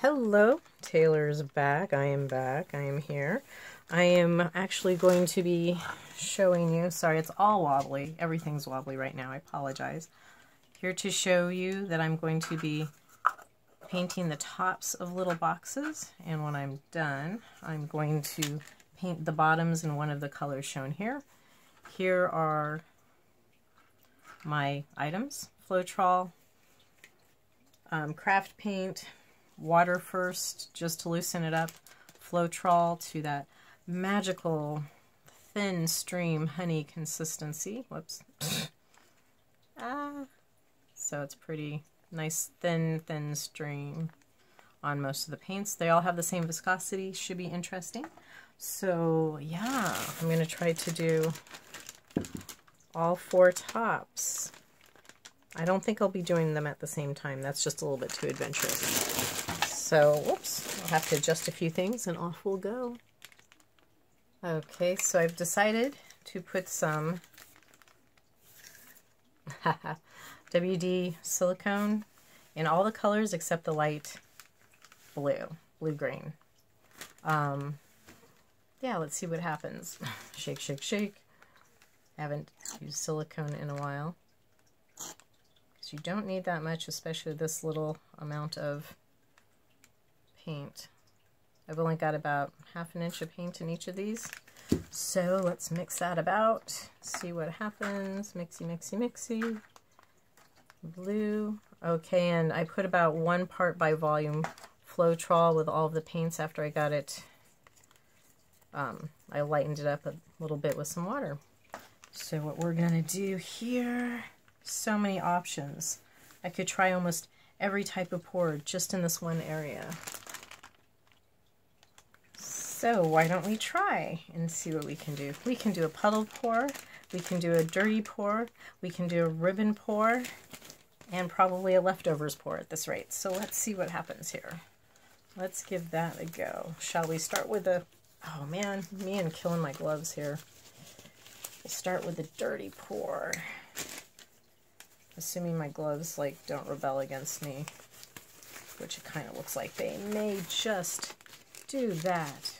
Hello, Taylor's back. I am back. I am here. I am actually going to be showing you, sorry, it's all wobbly. Everything's wobbly right now. I apologize. Here to show you that I'm going to be painting the tops of little boxes, and when I'm done, I'm going to paint the bottoms in one of the colors shown here. Here are my items: Floetrol, craft paint, water first just to loosen it up, Floetrol to that magical thin stream honey consistency. Whoops. So it's pretty nice thin stream on most of the paints. They all have the same viscosity, should be interesting. So yeah, I'm going to try to do all 4 tops. I don't think I'll be doing them at the same time. That's just a little bit too adventurous. So, whoops, I'll have to adjust a few things and off we'll go. Okay, so I've decided to put some WD silicone in all the colors except the light blue-green. Yeah, let's see what happens. Shake, shake, shake. I haven't used silicone in a while. Because you don't need that much, especially this little amount of paint. I've only got about ½ inch of paint in each of these. So let's mix that about, see what happens. Mixy, mixy, mixy. Blue. Okay, and I put about 1 part by volume Floetrol with all of the paints after I got it. I lightened it up a little bit with some water. So what we're going to do here, so many options. I could try almost every type of pour just in this one area. So why don't we try and see what we can do? We can do a puddle pour, we can do a dirty pour, we can do a ribbon pour, and probably a leftovers pour at this rate. So let's see what happens here. Let's give that a go. Shall we start with the, oh man, me and killing my gloves here. We'll start with the dirty pour. Assuming my gloves don't rebel against me, which it kind of looks like they may just do that,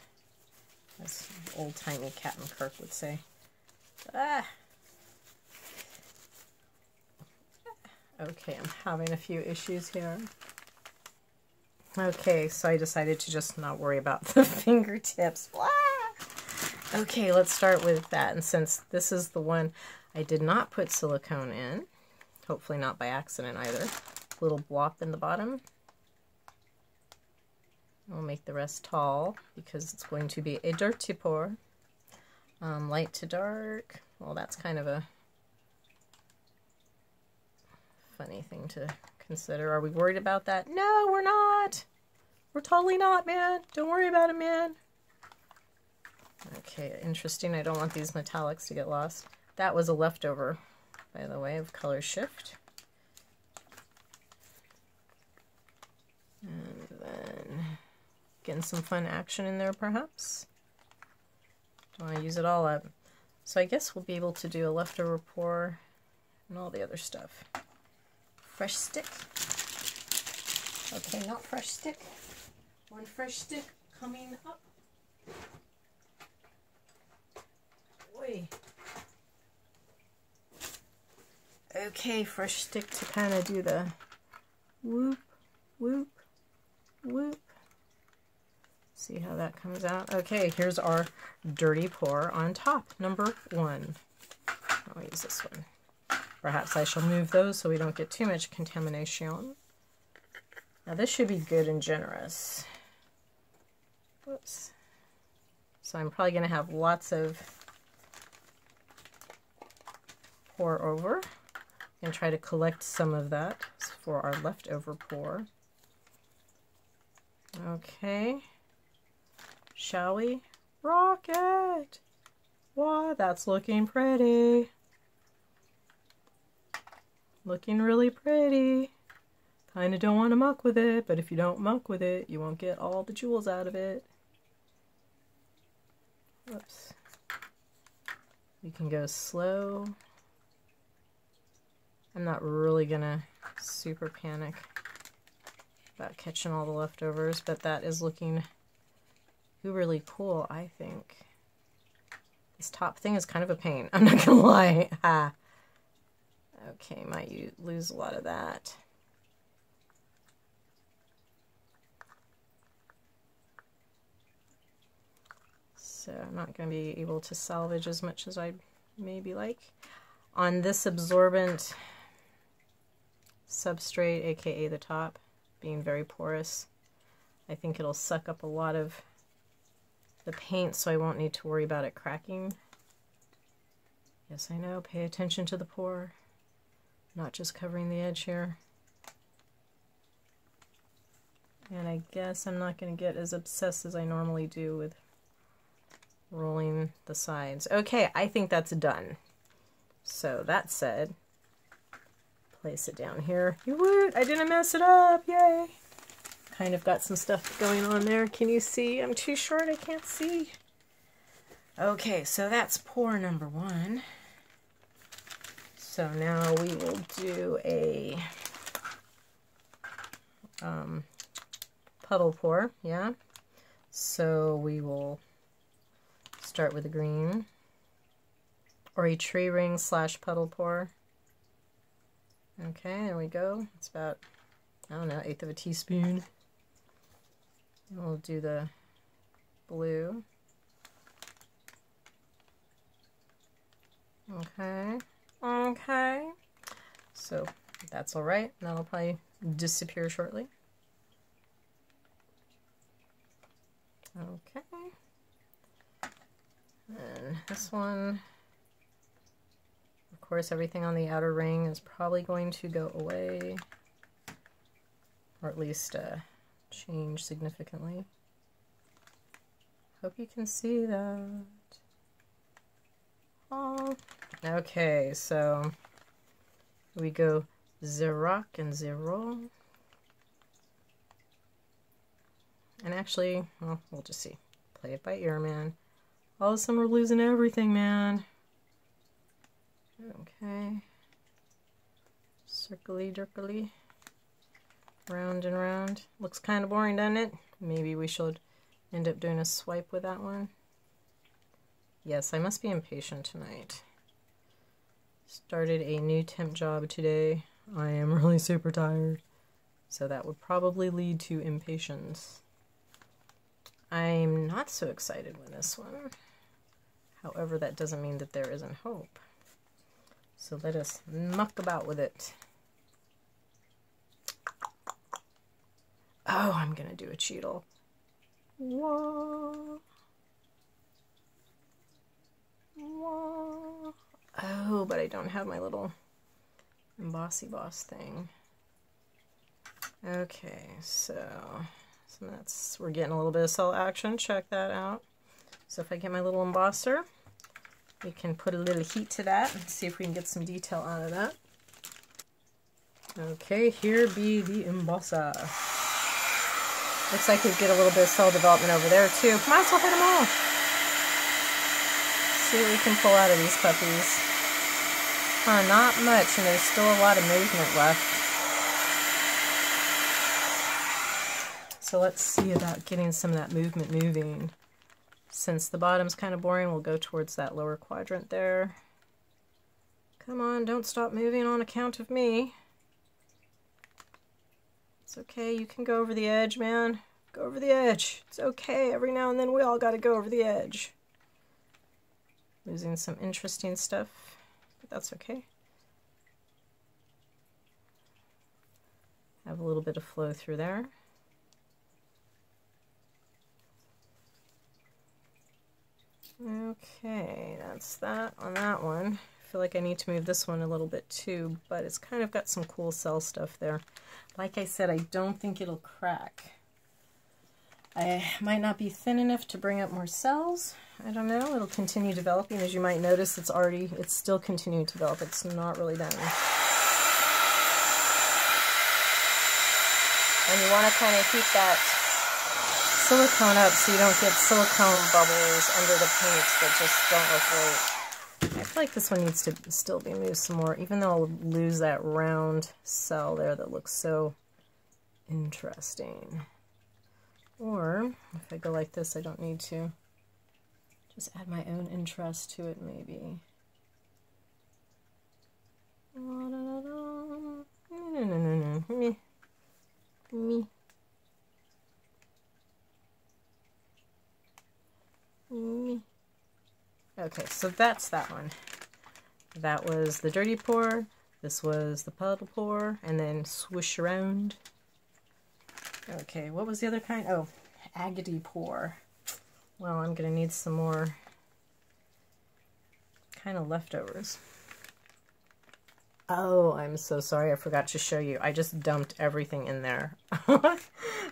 as old-timey Captain Kirk would say. Okay, I'm having a few issues here. Okay, so I decided to just not worry about the fingertips. Okay, let's start with that. And since this is the one I did not put silicone in, hopefully not by accident either, little blop in the bottom. I'll make the rest tall because it's going to be a dirty pour. Light to dark. Well, that's kind of a funny thing to consider. Are we worried about that? No, we're not. We're totally not, man. Don't worry about it, man. Okay, interesting. I don't want these metallics to get lost. That was a leftover, by the way, of Color Shift. And then getting some fun action in there, perhaps. Don't want to use it all up. So I guess we'll be able to do a leftover pour and all the other stuff. Fresh stick. Okay, not fresh stick. One fresh stick coming up. Boy. Okay, fresh stick to kind of do the whoop, whoop, whoop. See how that comes out. Okay, here's our dirty pour on top, number 1. I'll use this one. Perhaps I shall move those so we don't get too much contamination. Now this should be good and generous. Whoops. So I'm probably going to have lots of pour over and try to collect some of that for our leftover pour. Okay. Shall we? Rock it! Wow, that's looking pretty. Looking really pretty. Kinda don't want to muck with it, but if you don't muck with it, you won't get all the jewels out of it. Whoops. We can go slow. I'm not really gonna super panic. about catching all the leftovers, but that is looking really cool, I think. This top thing is kind of a pain, I'm not gonna lie. Ha. Okay, might lose a lot of that. So I'm not going to be able to salvage as much as I'd maybe like. On this absorbent substrate, aka the top, being very porous, I think it'll suck up a lot of the paint, so I won't need to worry about it cracking. Yes, I know, pay attention to the pour, not just covering the edge here. And I guess I'm not going to get as obsessed as I normally do with rolling the sides. Okay, I think that's done. So that said, place it down here. You would! I didn't mess it up! Yay! Kind of got some stuff going on there. Can you see? I'm too short, I can't see. Okay, so that's pour number 1. So now we will do a puddle pour, yeah? So we will start with the green, or a tree ring / puddle pour. Okay, there we go. It's about, I don't know, 1/8 of a teaspoon. And we'll do the blue. Okay, okay. So that's all right. That'll probably disappear shortly. Okay. And this one, of course, everything on the outer ring is probably going to go away, or at least change significantly. Hope you can see that. Oh. Okay, so we go Xerox and Zero. And actually, well, we'll just see. Play it by ear, man. All of a sudden we're losing everything, man. Okay. Circly dirkly. Round and round. Looks kind of boring, doesn't it? Maybe we should end up doing a swipe with that one. Yes, I must be impatient tonight. Started a new temp job today. I am really super tired. So that would probably lead to impatience. I'm not so excited with this one. However, that doesn't mean that there isn't hope. So let us muck about with it. Oh, I'm going to do a cheetle. Whoa. Whoa. Oh, but I don't have my little embossy boss thing. Okay, so that's, we're getting a little bit of cell action. Check that out. So if I get my little embosser, we can put a little heat to that and see if we can get some detail out of that. Okay, here be the embosser. Looks like we get a little bit of cell development over there too. Might as well hit them all. See what we can pull out of these puppies. Not much, and there's still a lot of movement left. So let's see about getting some of that movement moving. Since the bottom's kind of boring, we'll go towards that lower quadrant there. Come on, don't stop moving on account of me. It's okay, you can go over the edge, man. Go over the edge. It's okay, every now and then we all gotta go over the edge. Losing some interesting stuff, but that's okay. Have a little bit of flow through there. Okay, that's that on that one. I feel like I need to move this one a little bit too, but it's kind of got some cool cell stuff there. Like I said, I don't think it'll crack. I might not be thin enough to bring up more cells. I don't know. It'll continue developing. As you might notice, it's still continuing to develop. It's not really done. And you want to kind of heat that silicone up so you don't get silicone bubbles under the paints that just don't look great. I feel like this one needs to still be moved some more, even though I'll lose that round cell there that looks so interesting. Or if I go like this, I don't need to. Just add my own interest to it, maybe. Me. Okay, so that's that one. That was the dirty pour. This was the puddle pour, and then swoosh around. Okay, what was the other kind? Oh, agate pour. Well, I'm gonna need some more kind of leftovers. Oh, I'm so sorry, I forgot to show you. I just dumped everything in there.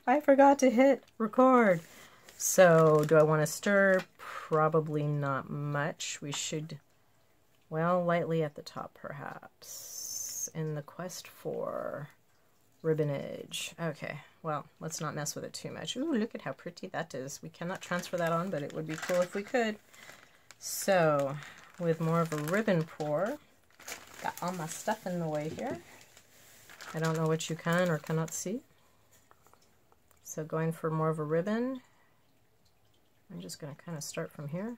I forgot to hit record. So, do I want to stir? Probably not much. We should, well, lightly at the top perhaps. In the quest for ribbonage. Okay, well, let's not mess with it too much. Ooh, look at how pretty that is. We cannot transfer that on, but it would be cool if we could. So, with more of a ribbon pour, got all my stuff in the way here. I don't know what you can or cannot see. So going for more of a ribbon, I'm just going to kind of start from here.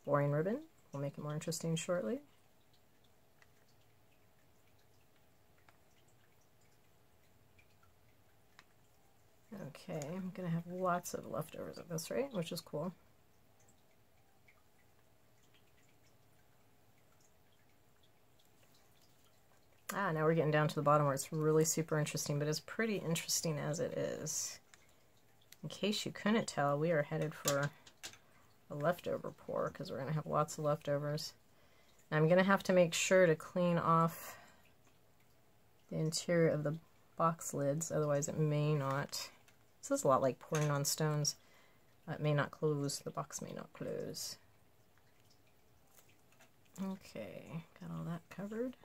Boring ribbon. We'll make it more interesting shortly. Okay, I'm going to have lots of leftovers of this, right? Which is cool. Ah, now we're getting down to the bottom where it's really super interesting, but as pretty interesting as it is. In case you couldn't tell, we are headed for a leftover pour because we're going to have lots of leftovers. Now I'm going to have to make sure to clean off the interior of the box lids, otherwise it may not. This is a lot like pouring on stones. It may not close, the box may not close. Okay, got all that covered.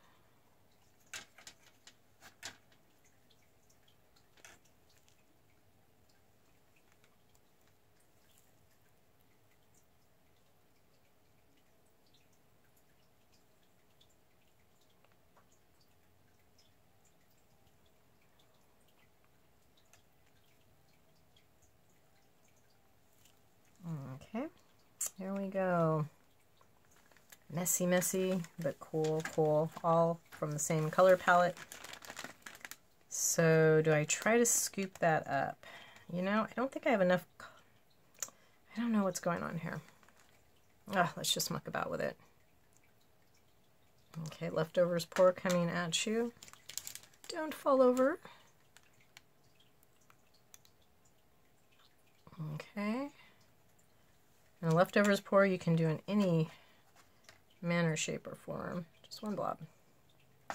Okay, here we go. Messy, messy, but cool, cool. All from the same color palette. So, do I try to scoop that up? You know, I don't think I have enough. I don't know what's going on here. Ah, let's just muck about with it. Okay, leftovers pour coming at you. Don't fall over. Okay. And a leftovers pour you can do in any manner, shape, or form. Just one blob. I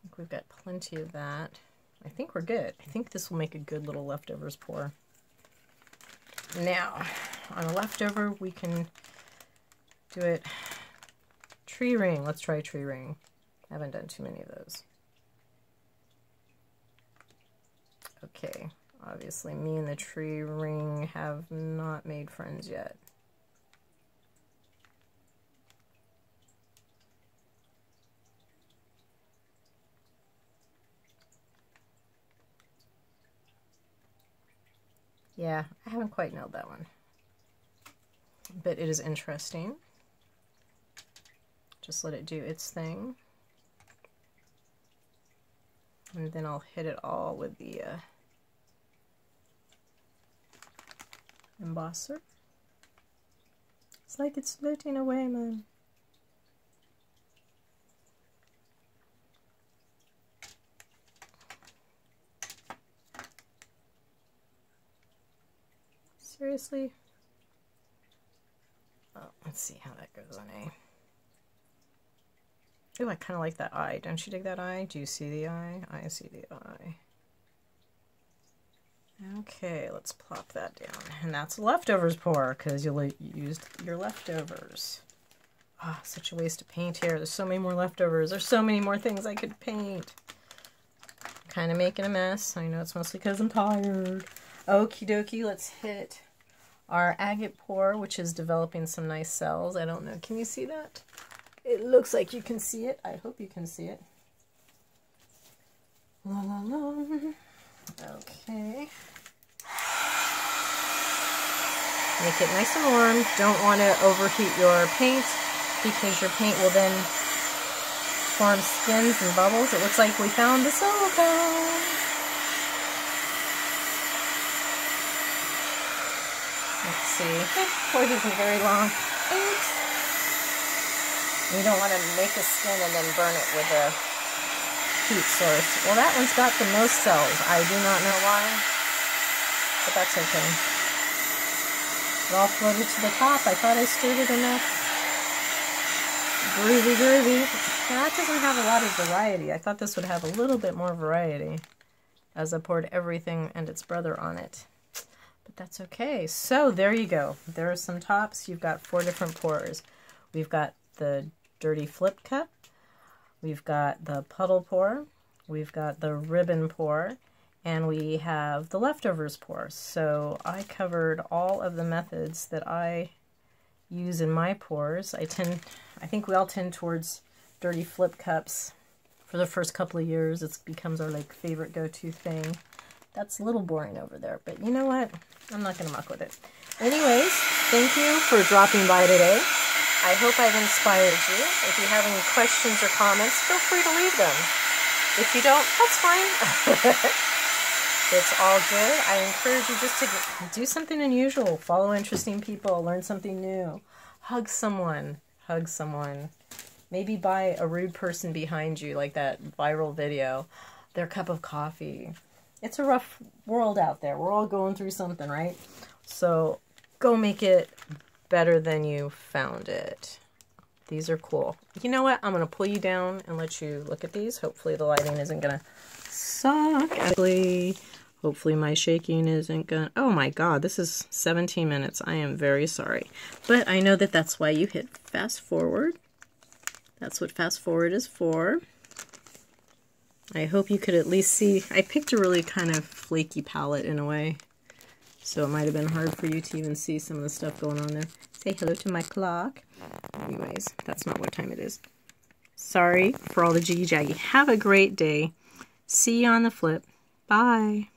think we've got plenty of that. I think we're good. I think this will make a good little leftovers pour. Now, on a leftover, we can do it tree ring. Let's try tree ring. I haven't done too many of those. Okay. Obviously, me and the tree ring have not made friends yet. Yeah, I haven't quite nailed that one. But it is interesting. Just let it do its thing. And then I'll hit it all with the embosser. It's like it's floating away, man. Seriously? Oh, let's see how that goes on A. Ooh, I kind of like that eye. Don't you dig that eye? Do you see the eye? I see the eye. Okay, let's plop that down. And that's leftovers pour, because you'll used your leftovers. Ah, oh, such a waste of paint here. There's so many more leftovers. There's so many more things I could paint. Kind of making a mess. I know it's mostly because I'm tired. Okie dokie, let's hit our agate pour, which is developing some nice cells. I don't know. Can you see that? It looks like you can see it. I hope you can see it. La, la, la. Okay. Make it nice and warm. Don't want to overheat your paint because your paint will then form skins and bubbles. It looks like we found the silicone. Let's see. This cord isn't very long. Oops. You don't want to make a skin and then burn it with a heat source. Well, that one's got the most cells. I do not know why, but that's okay. It all floated to the top. I thought I stirred it enough. Groovy, groovy. Now, that doesn't have a lot of variety. I thought this would have a little bit more variety as I poured everything and its brother on it. But that's okay. So there you go. There are some tops. You've got 4 different pours. We've got the dirty flip cup. We've got the puddle pour. We've got the ribbon pour. And we have the leftovers pour. So I covered all of the methods that I use in my pours. I think we all tend towards dirty flip cups for the first couple of years. It becomes our like favorite go-to thing. That's a little boring over there, but you know what? I'm not gonna muck with it. Anyways, thank you for dropping by today. I hope I've inspired you. If you have any questions or comments, feel free to leave them. If you don't, that's fine. It's all good. I encourage you just to do something unusual. Follow interesting people. Learn something new. Hug someone. Hug someone. Maybe buy a rude person behind you, like that viral video. Their cup of coffee. It's a rough world out there. We're all going through something, right? So go make it better than you found it. These are cool. You know what? I'm going to pull you down and let you look at these. Hopefully the lighting isn't going to suck. Actually, hopefully my shaking isn't going to... Oh my God, this is 17 minutes. I am very sorry. But I know that that's why you hit fast forward. That's what fast forward is for. I hope you could at least see... I picked a really kind of flaky palette in a way. So it might have been hard for you to even see some of the stuff going on there. Say hello to my clock. Anyways, that's not what time it is. Sorry for all the jiggy-jaggy. Have a great day. See you on the flip. Bye.